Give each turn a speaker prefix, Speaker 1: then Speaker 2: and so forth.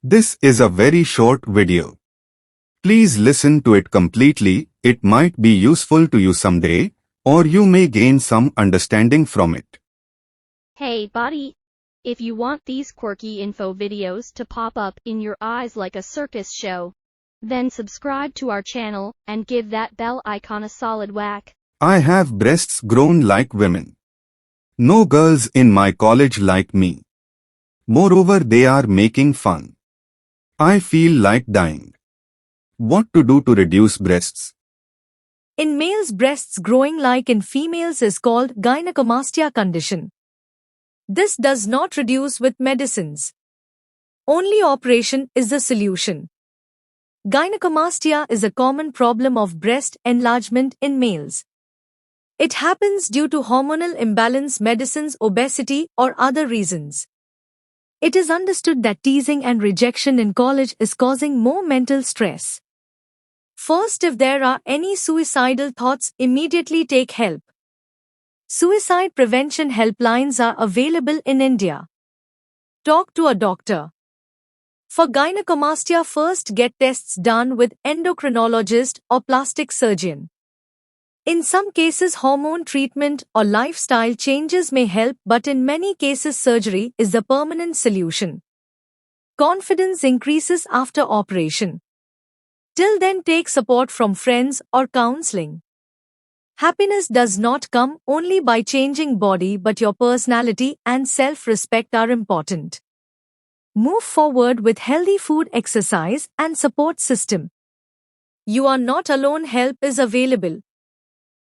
Speaker 1: This is a very short video. Please listen to it completely. It might be useful to you someday, or you may gain some understanding from it.
Speaker 2: Hey buddy! If you want these quirky info videos to pop up in your eyes like a circus show, then subscribe to our channel and give that bell icon a solid whack.
Speaker 1: I have breasts grown like women. No girls in my college like me. Moreover, they are making fun. I feel like dying. What to do to reduce breasts?
Speaker 3: In males, breasts growing like in females is called gynecomastia condition. This does not reduce with medicines. Only operation is the solution. Gynecomastia is a common problem of breast enlargement in males. It happens due to hormonal imbalance, medicines, obesity, or other reasons. It is understood that teasing and rejection in college is causing more mental stress. First, if there are any suicidal thoughts, immediately take help. Suicide prevention helplines are available in India. Talk to a doctor. For gynecomastia, first get tests done with endocrinologist or plastic surgeon. In some cases, hormone treatment or lifestyle changes may help, but in many cases, surgery is the permanent solution. Confidence increases after operation. Till then, take support from friends or counseling. Happiness does not come only by changing body, but your personality and self-respect are important. Move forward with healthy food, exercise, and support system. You are not alone, help is available.